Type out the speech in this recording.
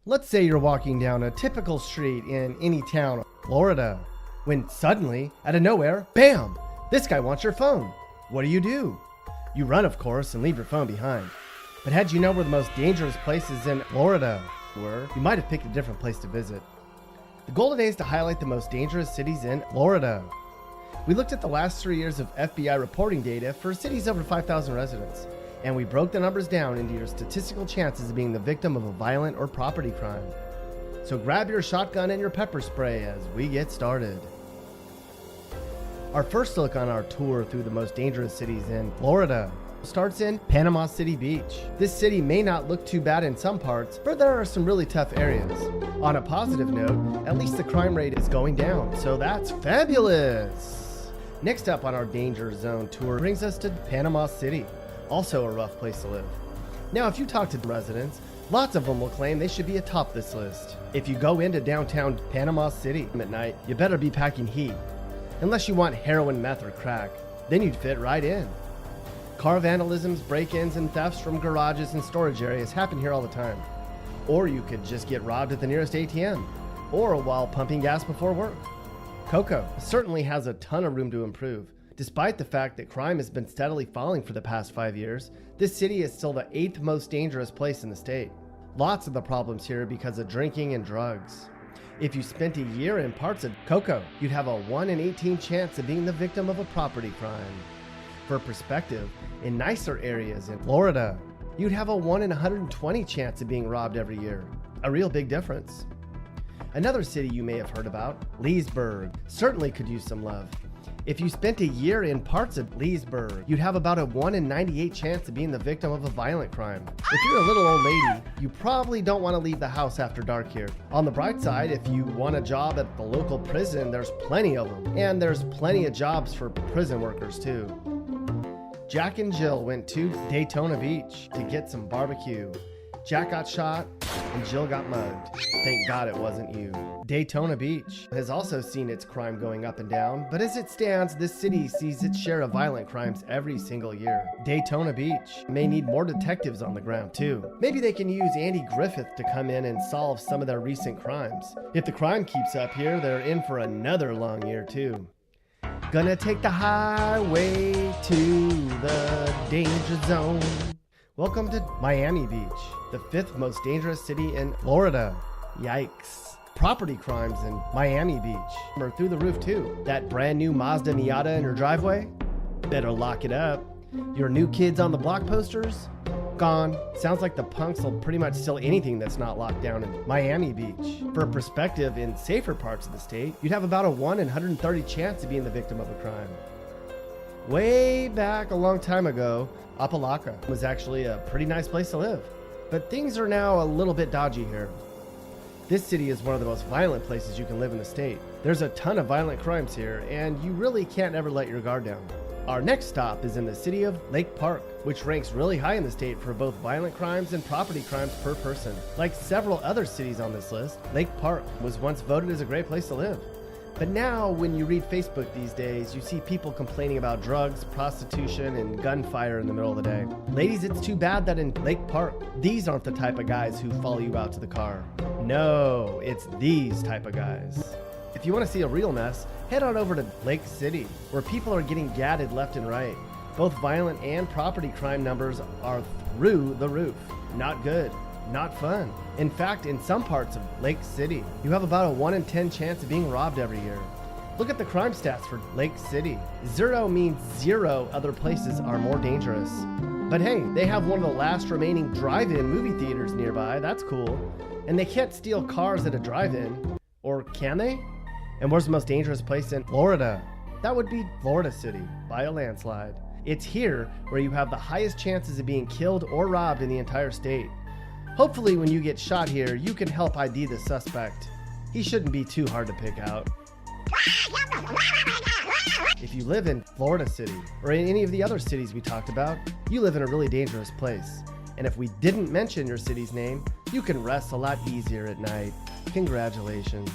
Let's say you're walking down a typical street in any town, Florida, when suddenly, out of nowhere, bam! This guy wants your phone. What do? You run, of course, and leave your phone behind. But had you know where the most dangerous places in Florida were, you might have picked a different place to visit. The goal today is to highlight the most dangerous cities in Florida. We looked at the last 3 years of FBI reporting data for cities over 5,000 residents, and we broke the numbers down into your statistical chances of being the victim of a violent or property crime. So grab your shotgun and your pepper spray as we get started. Our first look on our tour through the most dangerous cities in Florida starts in Panama City Beach. This city may not look too bad in some parts, but there are some really tough areas. On a positive note, at least the crime rate is going down, so that's fabulous. Next up on our danger zone tour brings us to Panama City, also a rough place to live. Now, if you talk to residents, lots of them will claim they should be atop this list. If you go into downtown Panama City at night, you better be packing heat. Unless you want heroin, meth, or crack, then you'd fit right in. Car vandalisms, break-ins, and thefts from garages and storage areas happen here all the time. Or you could just get robbed at the nearest ATM, or while pumping gas before work. Cocoa certainly has a ton of room to improve. Despite the fact that crime has been steadily falling for the past 5 years, this city is still the 8th most dangerous place in the state. Lots of the problems here are because of drinking and drugs. If you spent a year in parts of Cocoa, you'd have a 1 in 18 chance of being the victim of a property crime. For perspective, in nicer areas in Florida, you'd have a 1 in 120 chance of being robbed every year. A real big difference. Another city you may have heard about, Leesburg, certainly could use some love. If you spent a year in parts of Leesburg, you'd have about a 1 in 98 chance of being the victim of a violent crime. If you're a little old lady, you probably don't want to leave the house after dark here. On the bright side, if you want a job at the local prison, there's plenty of them. And there's plenty of jobs for prison workers too. Jack and Jill went to Daytona Beach to get some barbecue. Jack got shot and Jill got mugged. Thank God it wasn't you. Daytona Beach has also seen its crime going up and down, but as it stands, this city sees its share of violent crimes every single year. Daytona Beach may need more detectives on the ground too. Maybe they can use Andy Griffith to come in and solve some of their recent crimes. If the crime keeps up here, they're in for another long year too. Gonna take the highway to the danger zone. Welcome to Miami Beach, the 5th most dangerous city in Florida. Yikes. Property crimes in Miami Beach are through the roof too. That brand new Mazda Miata in your driveway? Better lock it up. Your new kids on the block posters? Gone. Sounds like the punks will pretty much steal anything that's not locked down in Miami Beach. For perspective, in safer parts of the state, you'd have about a 1 in 130 chance of being the victim of a crime. Way back a long time ago, Opa Locka was actually a pretty nice place to live. But things are now a little bit dodgy here. This city is one of the most violent places you can live in the state. There's a ton of violent crimes here, and you really can't ever let your guard down. Our next stop is in the city of Lake Park, which ranks really high in the state for both violent crimes and property crimes per person. Like several other cities on this list, Lake Park was once voted as a great place to live. But now, when you read Facebook these days, you see people complaining about drugs, prostitution, and gunfire in the middle of the day. Ladies, it's too bad that in Lake Park, these aren't the type of guys who follow you out to the car. No, it's these type of guys. If you want to see a real mess, head on over to Lake City, where people are getting gadded left and right. Both violent and property crime numbers are through the roof. Not good. Not fun. In fact, in some parts of Lake City, you have about a 1 in 10 chance of being robbed every year. Look at the crime stats for Lake City. 0 means 0 other places are more dangerous. But hey, they have one of the last remaining drive-in movie theaters nearby. That's cool. And they can't steal cars at a drive-in. Or can they? And where's the most dangerous place in Florida? That would be Florida City, by a landslide. It's here where you have the highest chances of being killed or robbed in the entire state. Hopefully when you get shot here, you can help ID the suspect. He shouldn't be too hard to pick out. If you live in Florida City, or in any of the other cities we talked about, you live in a really dangerous place. And if we didn't mention your city's name, you can rest a lot easier at night. Congratulations.